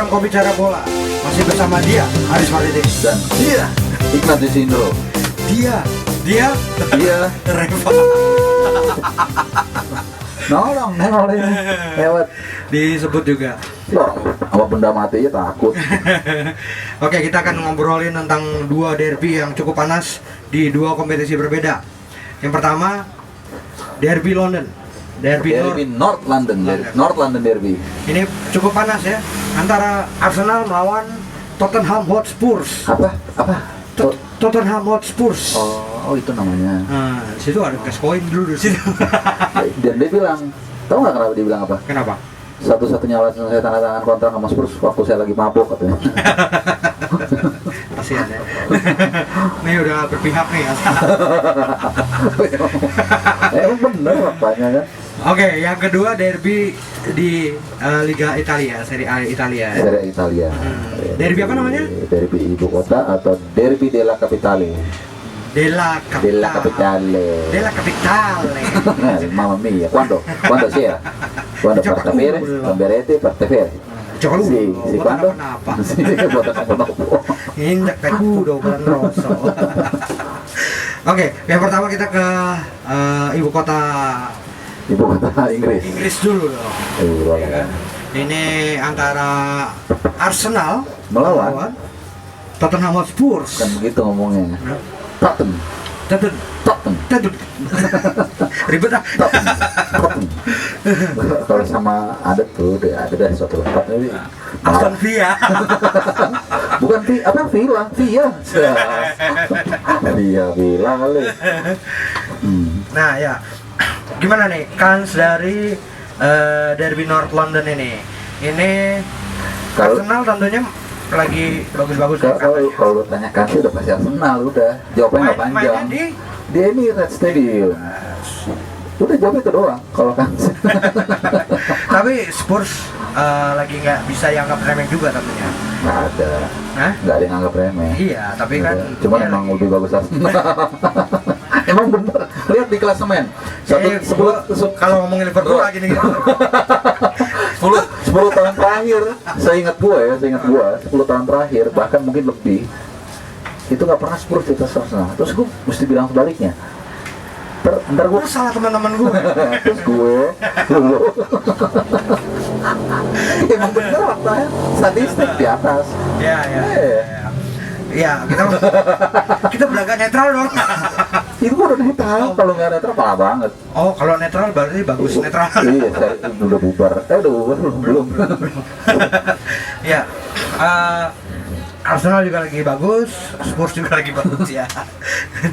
Tukang Kopi Cara Bola. Masih bersama dia, Aris Maridin. Dan dia Ignatius Indro. Dia Reva. Nolong ini lewat Disebut juga. loh, sama benda mati aja takut. Oke, kita akan ngobrolin tentang dua derby yang cukup panas di dua kompetisi berbeda. Yang pertama, Derby London. Derby North London. North London Derby. Ini cukup panas ya, antara Arsenal melawan Tottenham Hotspur. Apa? Tottenham Hotspur. Oh, itu namanya. Nah, di situ ada cash coin dulu di situ. Dan dia bilang, tahu nggak kenapa dia bilang apa? Kenapa? Satu-satunya alasan saya tanda tangan kontrak sama Spurs waktu saya lagi mabuk katanya. Kasihan ya. Ini udah berpihak nih. Emang bener faktanya kan? Oke, yang kedua derby di Liga Italia, Serie A Italia. Serie A Italia. Derby apa namanya? Derby ibu kota atau Derby della Capitale. Della Capitale. Mamma mia, quando sia? Quando Gioca partire, culo. Lamberete, partevere. Gioca culo. Si Buat quando? apa-apa. Si, buat apa-apa. Injak kayak kudo bulan rosso. Oke, yang pertama kita ke ibu kota Ibu kota Inggris. Inggris dulu dong. Ya kan? Ini antara Arsenal Melawan Tottenham Hotspur. kan begitu ngomongnya. Nah, Tottenham. Tadut. Ribet ah. Tottenham. Kalau sama ada tuh, ada suatu tempat ini. Aston Villa. Bukan villa. Villa kali. Nah ya, gimana nih kans dari Derby North London ini? Ini Kalau- Arsenal tentunya lagi bagus-bagus nih Kalau katanya. kalau lu tanya kasih udah pasti Arsenal udah. Jawabnya nggak Mainnya panjang. di Dia ini Red Stadium. Udah jawab itu doang kalau kan. tapi Spurs lagi nggak bisa dianggap remeh juga tentunya. Nggak ada. Hah? Nggak ada yang anggap remeh. Iya, tapi kan Cuman dia emang lagi- lebih bagus Arsenal. Emang bener. Lihat di klasemen. Kalau ngomongin Liverpool lagi nih. 10 tahun terakhir, saya ingat gua 10 tahun terakhir bahkan mungkin lebih itu nggak pernah Spurs di atas Arsenal. Terus gua mesti bilang sebaliknya. Ntar gua Lu salah teman-teman gue. terus gue emang bener faktanya statistik di atas. Ya. Iya, kita belaga netral dong. Itu gua udah netral, kalau nggak netral parah banget. Oh, kalau netral berarti bagus netral. Iya, saya udah bubar. Udah bubar belum? Ya, Arsenal juga lagi bagus, Spurs juga lagi bagus ya.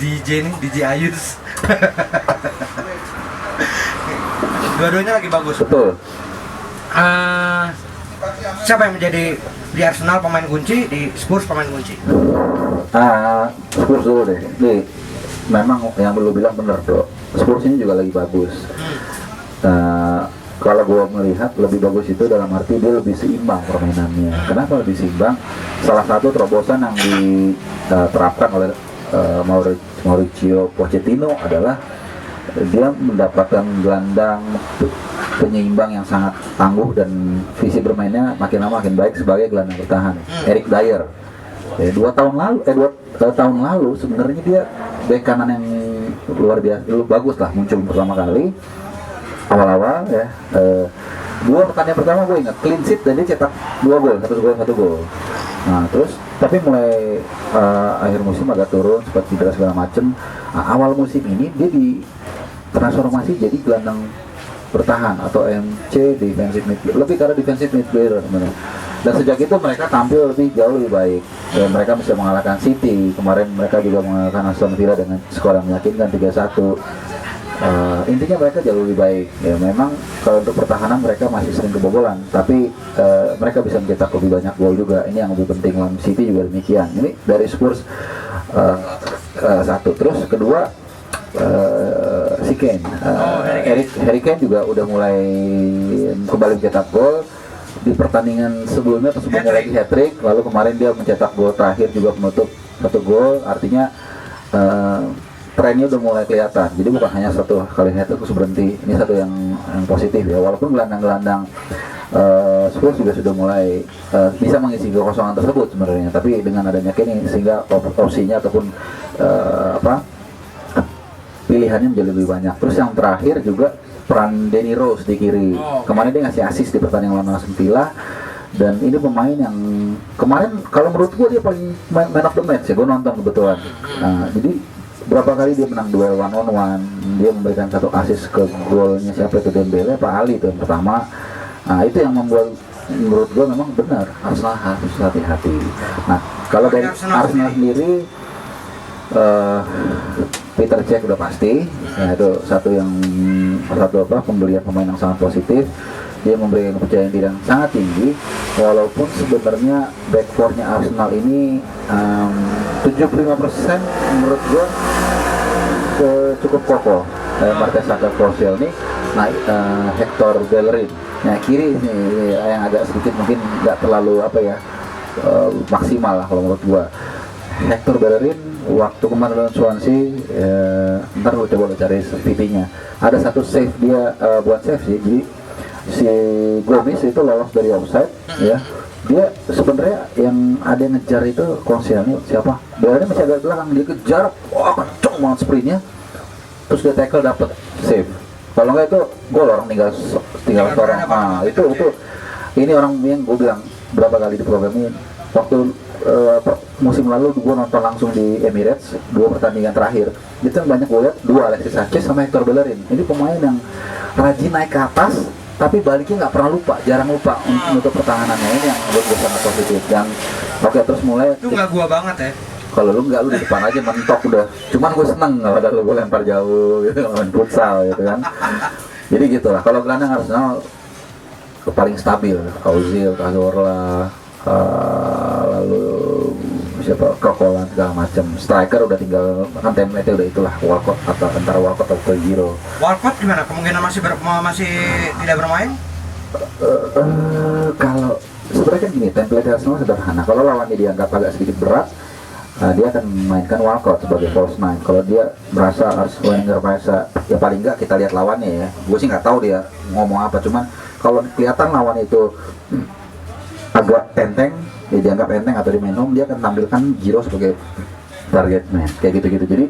DJ Ayus. Dua-duanya lagi bagus. Betul. Siapa yang menjadi di Arsenal pemain kunci, di Spurs pemain kunci? Spurs dulu deh. Nih, memang yang lu bilang bener bro. Spurs ini juga lagi bagus. Kalau gua melihat lebih bagus itu dalam arti dia lebih seimbang permainannya. Kenapa lebih seimbang? Salah satu terobosan yang diterapkan oleh Mauricio Pochettino adalah dia mendapatkan gelandang penyeimbang yang sangat tangguh dan visi bermainnya makin lama makin baik sebagai gelandang bertahan. Eric Dyer. 2 tahun lalu sebenarnya dia bek kanan yang luar biasa, bagus lah, muncul pertama kali awal-awal ya. Dua pertandingan pertama gue ingat clean sheet dan dia cetak 1 gol. Nah terus tapi mulai akhir musim agak turun sempat cedera segala macem. Awal musim ini dia ditransformasi jadi gelandang bertahan atau MC, defensive midfielder, lebih karena defensive midfielder sebenarnya. Dan sejak itu mereka tampil jauh lebih baik. Dan mereka bisa mengalahkan City. Kemarin mereka juga mengalahkan Aston Villa dengan skor yang meyakinkan 3-1. Intinya mereka jauh lebih baik. Ya memang kalau untuk pertahanan mereka masih sering kebobolan, tapi mereka bisa mencetak lebih banyak gol juga. Ini yang lebih penting. Lawan City juga demikian. Ini dari Spurs satu. Terus kedua si Kane, Harry Kane juga udah mulai kembali mencetak gol di pertandingan sebelumnya atau sebelumnya lagi hat-trick, lalu kemarin dia mencetak gol terakhir juga penutup 1 gol, artinya trennya udah mulai kelihatan. Jadi bukan hanya 1 kali hat-trick terus berhenti, ini satu yang positif ya, walaupun gelandang-gelandang Spurs juga sudah mulai bisa mengisi kekosongan tersebut sebenarnya, tapi dengan adanya Kane sehingga opsinya ataupun pilihannya menjadi lebih banyak. Terus yang terakhir juga peran Danny Rose di kiri. Kemarin dia ngasih assist di pertandingan lawan Aston Villa, dan ini pemain yang kemarin kalau menurut gue dia paling man of the match ya, gue nonton kebetulan. Jadi berapa kali dia menang duel one on one, dia memberikan satu assist ke golnya siapa itu, Dembele Pak Ali itu yang pertama. Nah itu yang membuat menurut gue memang benar Arsenal harus hati-hati. Nah kalau dari Arsenal sendiri Peter Cech udah pasti, ya itu satu pembelian pemain yang sangat positif. Dia memberikan kepercayaan diri yang sangat tinggi, walaupun sebenarnya back four-nya Arsenal ini 75% menurut gua cukup kokoh. Marcus Rashford nih, Hector Bellerin. Nah kiri ini yang agak sedikit mungkin nggak terlalu maksimal lah kalau menurut gua. Hector Bellerin waktu kemarin lawan Swansea, ntar gue coba cari VP-nya. Ada satu save dia, buat save sih. Jadi si Gomez itu lolos dari offside, ya. Dia sebenarnya yang ada yang ngejar itu Koscielny siapa? Bellerin masih agak belakang, dia kejar, kenceng banget sprintnya. Terus dia tackle dapat save. Kalau nggak itu gol, orang tinggal seorang. Itu ini orang yang gue bilang berapa kali di program ini. Waktu musim lalu gue nonton langsung di Emirates 2 pertandingan terakhir, itu yang banyak gue lihat 2 Alexis Sanchez sama Hector Bellerin. Ini pemain yang rajin naik ke atas tapi baliknya nggak pernah lupa, jarang lupa untuk pertahanannya. Ini yang menurut gue sangat positif. Dan terus mulai itu nggak gua banget ya. Kalau lu nggak, lu di depan aja mentok udah. Cuman gue seneng kalau ada lu lempar jauh gitu, main futsal gitu kan. Jadi gitulah. Kalau gelandang Arsenal paling stabil, Ozil, Cazorla, lalu siapa, Krokolan segala macam. Striker udah tinggal kan, template udah itulah, Walcott atau antara Walcott atau Giro. Walcott gimana? Kemungkinan masih tidak bermain? Kalau sebenarnya kan gini, template Arsenal sederhana. Kalau lawannya dianggap agak sedikit berat, dia akan memainkan Walcott sebagai false nine. Kalau dia merasa Wenger merasa ya paling nggak kita lihat lawannya ya. Gue sih nggak tahu dia ngomong apa, cuman kalau kelihatan lawan itu agak enteng, ya dianggap enteng atau di main home, dia akan tampilkan Giro sebagai target man, kayak gitu-gitu. Jadi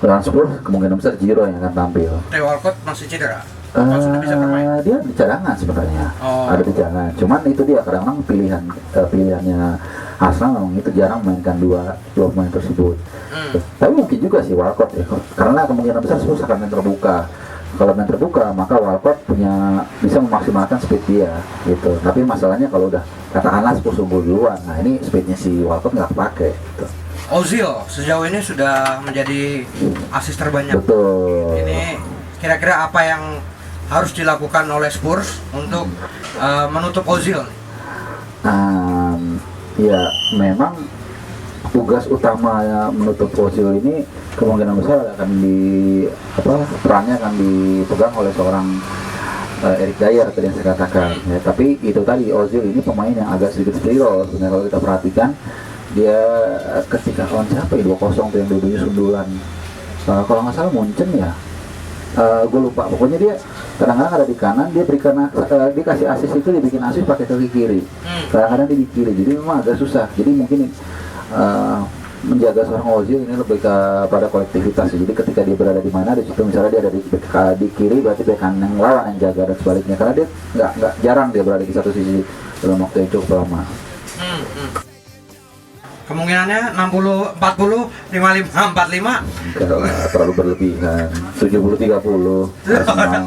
lawan Spurs kemungkinan besar Giro yang akan tampil. Walcott masih cedera? Sudah bisa bermain? Dia di cadangan sebenarnya, ada di cadangan. Cuman itu dia kadang-kadang pilihannya Arsenal memang itu jarang memainkan dua pemain tersebut. Tapi mungkin juga sih Walcott ya, karena kemungkinan besar Spurs akan main terbuka. Kalau main terbuka maka Walcott bisa memaksimalkan speed dia gitu. Tapi masalahnya kalau udah katakanlah Spurs unggul duluan, nah ini speednya si Walcott nggak kepake gitu. Ozil sejauh ini sudah menjadi asis terbanyak. Betul. Ini kira-kira apa yang harus dilakukan oleh Spurs untuk menutup Ozil? Ya memang tugas utama menutup Ozil ini kemungkinan besar akan perannya akan dipegang oleh seorang Eric Dyer tadi yang saya katakan ya. Tapi itu tadi, Ozil ini pemain yang agak sedikit spiritual sebenarnya. Kalau kita perhatikan dia ketika lawan siapa ya, 2-0 tuh yang dua-duanya sundulan, kalau nggak salah Munchen ya, gue lupa. Pokoknya dia kadang-kadang ada di kanan, dia kasih asis itu, dia bikin asis pakai kaki kiri, kadang-kadang dia di kiri, jadi memang agak susah. Jadi mungkin menjaga seorang Ozil ini lebih pada kolektivitas. Jadi ketika dia berada di mana, di situ misalnya dia ada di kiri, berarti bek kanan yang lawan yang jaga dan sebaliknya, karena dia nggak jarang dia berada di satu sisi dalam waktu yang cukup lama. Kemungkinannya 60-40, 55-45. Enggak lah, terlalu berlebihan. 70-30 Arsenal.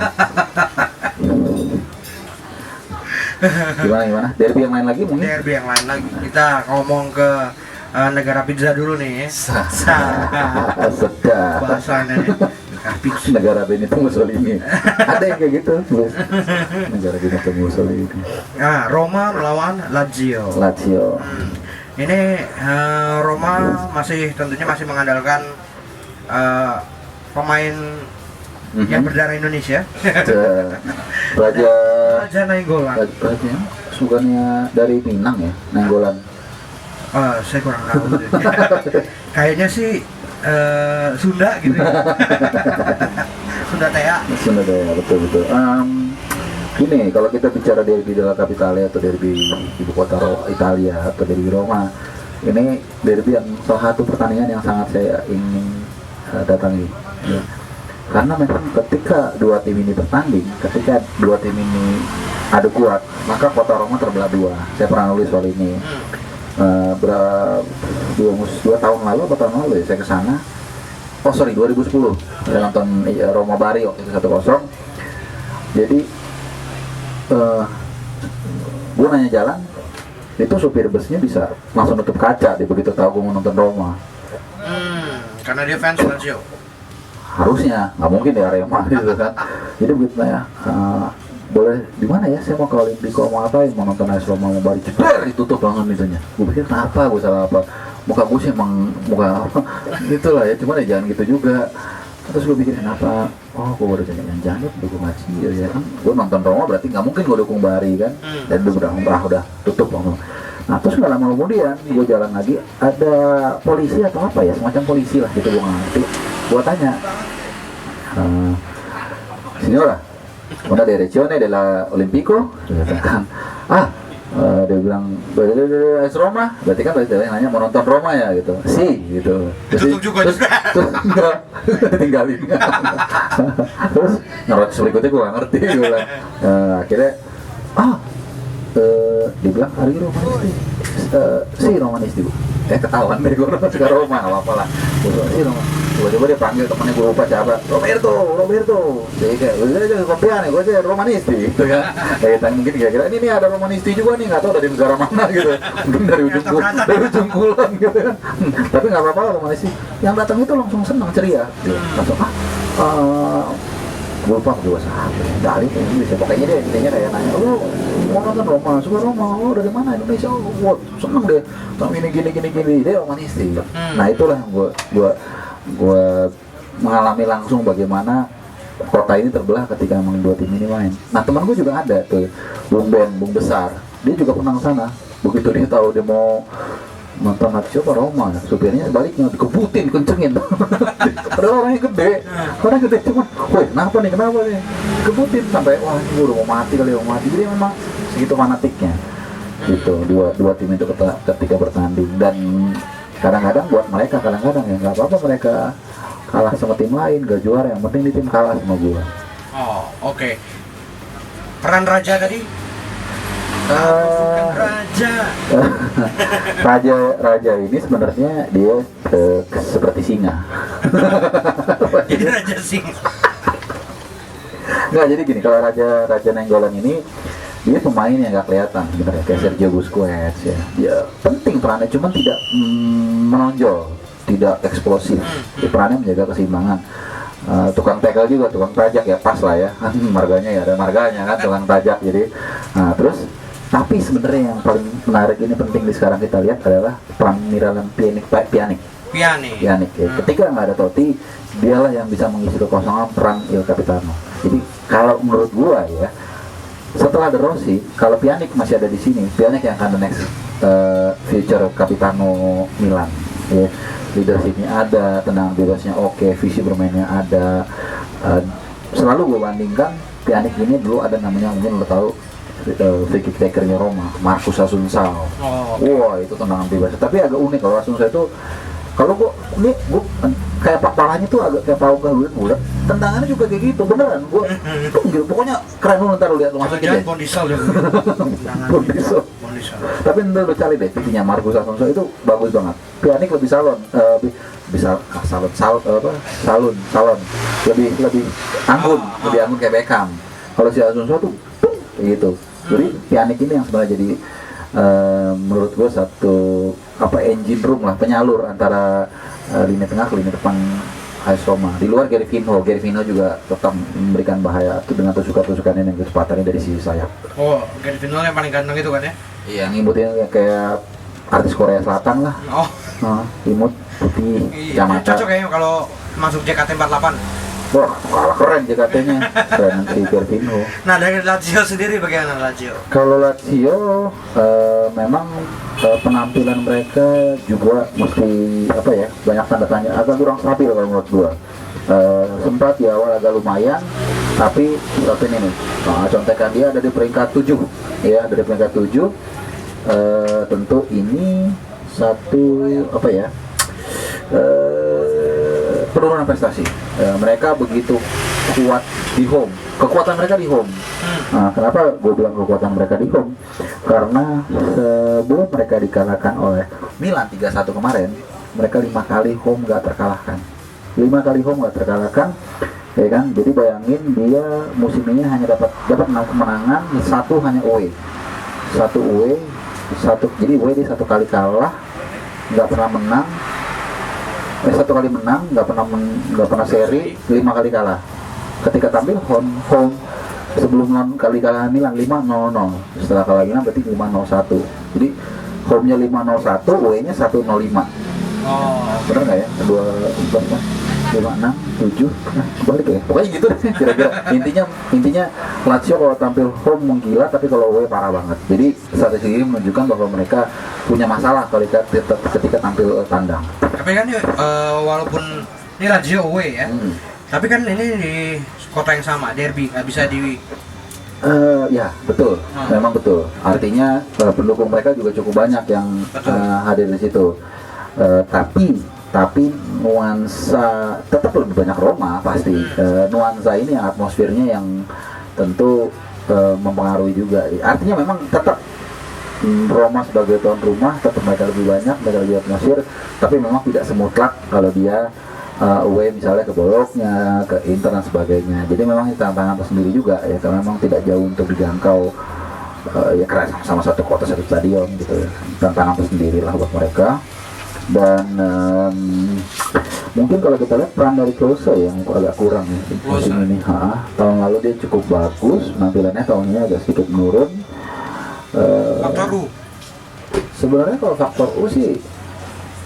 Gimana? Derby yang lain lagi mungkin? Derby yang lain lagi. Kita ngomong ke negara pizza dulu nih. Sedap. Bahasanya negara Benito Mussolini. Ada yang kayak gitu. Negara Benito Mussolini. Nah, Roma melawan Lazio. Ini Roma tentunya masih mengandalkan pemain yang berdarah Indonesia. Raja Nainggolan. Raja bukannya dari Minang ya, Nainggolan. Saya kurang tahu. Kayaknya sih Sunda gitu ya. Sunda Tea, betul. Gini, kalau kita bicara derby della Capitale atau derby ibu kota Italia atau derby Roma, ini derby yang salah satu pertandingan yang sangat saya ingin datangi. Ya. Karena memang ketika dua tim ini bertanding, ketika dua tim ini adu kuat, maka kota Roma terbelah dua. Saya pernah nulis soal ini. Dua tahun lalu atau tahun lalu ya, saya ke sana. 2010 saya nonton Roma Bari waktu itu 1-0. Jadi gue nanya jalan, itu supir busnya bisa langsung nutup kaca dia begitu tahu gue mau nonton Roma. Karena dia fans Lazio. Harusnya, nggak mungkin ya Arema gitu kan. Jadi begitu ya, boleh di mana ya? Saya mau ke Olimpico, mau apa? Mau nonton AS Roma, mau Bari, jebler ditutup banget itunya. Gue pikir kenapa? Gue salah apa? Muka gue sih emang muka apa? Itulah ya, cuman ya jangan gitu juga. Terus gue pikir kenapa? Oh, gue baru jangan dukung Lazio ya kan. Gue nonton Roma berarti nggak mungkin gue dukung Bari kan. Dan udah tutup banget. Nah terus nggak lama kemudian gue jalan lagi, ada polisi atau apa ya, semacam polisi lah gitu, gue nggak ngerti. Gue tanya, Signora, una direzione della Olimpico? Dia bilang AS Roma, berarti kan berarti dia nanya mau nonton Roma ya gitu. Gitu. Tutup juga. Terus enggak, tinggalin. Terus ngerocos berikutnya gue nggak ngerti. Gue bilang, akhirnya dia bilang hari Romanisti, Romanisti bu. Ketahuan deh gue nonton suka Roma, nggak apa-apa lah. Roma. Coba dia panggil temennya, gue lupa siapa, Roberto. Jadi kayak gue kopian gue aja Romanisti gitu kan. Kayak mungkin kira-kira ini ada Romanisti juga nih, nggak tahu dari negara mana gitu. Mungkin dari ujung kulon gitu kan. Tapi nggak apa-apa Romanisti. Yang datang itu langsung senang ceria. Langsung gue lupa gue dari Indonesia, pokoknya dia intinya kayak nanya, lu mau nonton Roma, suka Roma, lu dari mana Indonesia, wah seneng deh, tapi ini gini dia Romanisti. Nah itulah yang gue mengalami langsung bagaimana kota ini terbelah ketika memang dua tim ini main. Nah teman gue juga ada tuh, Bung Besar, dia juga pernah ke sana. Begitu dia tahu dia mau nonton Lazio apa Roma, supirnya sebaliknya dikebutin, kencengin. Padahal orangnya gede, cuman, woi kenapa nih, dikebutin sampai wah ini udah mau mati. Jadi memang segitu fanatiknya. Gitu, dua tim itu ketika bertanding, dan kadang-kadang buat mereka ya nggak apa-apa mereka kalah sama tim lain, gak juara, yang penting di tim kalah sama gua. Oke. Peran Raja tadi? Raja ini sebenarnya dia seperti singa. Jadi Raja singa. Nggak, jadi gini, kalau Raja Nenggolan ini dia pemain yang nggak kelihatan sebenarnya, kayak Sergio Busquets ya. Dia penting perannya, cuman tidak menonjol, tidak eksplosif. Dia perannya menjaga keseimbangan. Tukang tackle juga, tukang tajak ya, pas lah ya. Marganya ya, ada marganya kan, tukang tajak. Jadi, terus tapi sebenarnya yang paling menarik ini penting di sekarang kita lihat adalah peran Miralem Pjanic ya. Ketika nggak ada Totti, dialah yang bisa mengisi kekosongan peran Il Capitano. Jadi kalau menurut gua ya, setelah ada Rossi, kalau Pjanic masih ada di sini, Pjanic yang akan the next future Capitano Milan ya. Leadershipnya ada, tenang bebasnya oke, visi bermainnya ada. Selalu gua bandingkan Pjanic ini dulu ada namanya, mungkin lo tahu, free kick takernya Roma, Marcus Assunção. Wah itu tendangan bebas. Tapi agak unik kalau Assunção itu, kalau gua kayak palanya tuh agak kayak pau bulat. Tendangannya juga kayak gitu, beneran. Gua gitu, pokoknya keren lu, ntar lu lihat, lu masukin deh. Bondisal. Tapi ntar lu cari deh videonya Marcus Assunção, itu bagus banget. Pjanic lebih salon, lebih anggun kayak Beckham. Kalau si Assunção tuh gitu. Jadi Pjanic ini yang sebenarnya jadi menurut gue satu engine room lah, penyalur antara lini tengah ke lini depan AS Roma. Di luar Gary Vino juga tetap memberikan bahaya dengan tusukan-tusukannya yang kecepatannya dari sisi sayap. Gary Vino yang paling ganteng itu kan ya? Iya, ngikutin kayak artis Korea Selatan lah. Imut, putih, kacamata. Cocok kayaknya kalau masuk JKT48. Wah, kalah keren JKT-nya, keren si Gervinho. Nah, dari Lazio sendiri bagaimana Lazio? Kalau Lazio memang penampilan mereka juga mesti banyak tanda tanya, agak kurang stabil kalau menurut gua. Sempat di awal agak lumayan, tapi seperti ini nih. Nah, contekan dia ada di peringkat 7 ya, dari peringkat 7. Tentu ini satu apa ya, penurunan prestasi. Mereka begitu kuat di home, kekuatan mereka di home. Nah, kenapa gue bilang kekuatan mereka di home? Karena sebelum mereka dikalahkan oleh Milan 3-1 kemarin, mereka 5 kali home gak terkalahkan. 5 kali home gak terkalahkan, ya kan? Jadi bayangin dia musim ini hanya dapat 6 kemenangan, 1 hanya away. 1 away, 1, jadi away dia 1 kali kalah, nggak pernah menang. 1 kali menang, nggak pernah seri, 5 kali kalah. Ketika tampil home sebelum kali kalah Milan 5-0, setelah kalah Milan berarti 5-0-1. Jadi home-nya 5-0-1, away-nya 1-0-5. Benar nggak ya? 5-6-7, nah, balik ya. Pokoknya gitu deh kira-kira. Intinya Lazio kalau tampil home menggila, tapi kalau away parah banget. Jadi strategi ini menunjukkan bahwa mereka punya masalah ketika tampil tandang. Tapi kan walaupun ini Lazio away ya, tapi kan ini di kota yang sama, derby, nggak bisa di ya betul, memang betul. Artinya pendukung mereka juga cukup banyak yang hadir di situ. Tapi nuansa tetap lebih banyak Roma pasti. Nuansa ini, atmosfernya yang tentu mempengaruhi juga. Artinya memang tetap Roma sebagai tuan rumah, tetap mereka lebih banyak, mereka lebih atmosfer. Tapi memang tidak semutlak kalau dia away misalnya ke Bologna, ke Inter dan sebagainya. Jadi memang tantangan tersendiri juga ya, karena memang tidak jauh untuk dijangkau. Ya karena sama satu kota, satu stadion gitu ya. Tantangan tersendiri lah buat mereka. Dan mungkin kalau kita lihat peran dari Klose yang agak kurang ya musim ini. Tahun lalu dia cukup bagus, penampilannya tahun ini agak sedikit menurun. faktor U. Sebenarnya kalau faktor U sih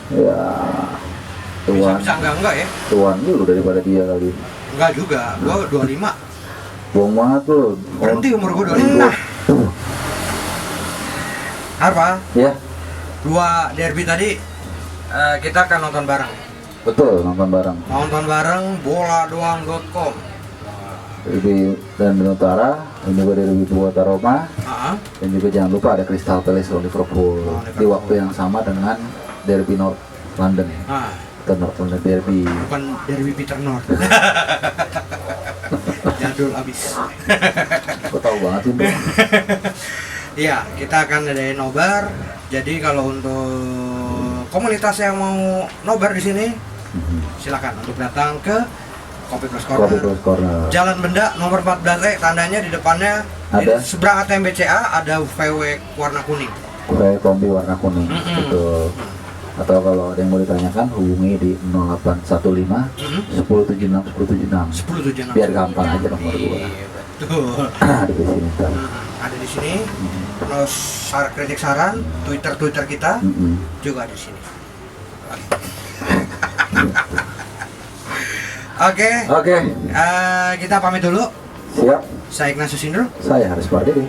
ya Bisa enggak ya? tuan dulu daripada dia kali. Enggak juga, gua 25. Buang banget tuh. Berhenti umur gua 25. Apa? Ya, 2 derby tadi kita akan nonton bareng. betul, nonton bareng. Nonton bareng boladoang.com. Derby dan Utara, ini juga derby Buata Roma. Dan juga jangan lupa ada Crystal Palace lawan Liverpool di waktu yang sama dengan derby North London. North London derby. Bukan derby Peter North. Jadul abis. Kok tahu banget sih, Bro? Iya, kita akan adain nobar. Jadi kalau untuk komunitas yang mau nobar di sini, silakan untuk datang ke Kopi Plus Corner. Jalan Benda nomor 14E, tandanya di depannya ada di seberang ATM BCA ada VW warna kuning. VW kombi warna kuning. Betul. Atau kalau ada yang mau ditanyakan, hubungi di 0815 1076 1076. 1076. Biar gampang aja nomor gua. Betul. Ada di sini ntar. Ada di sini. Terus kritik saran, Twitter kita juga di sini. Oke. Kita pamit dulu. Siap. Saya Ignatius Indro. Saya Haris Pardede.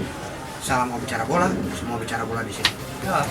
Salam mau bicara bola. Semua bicara bola di sini. Ya.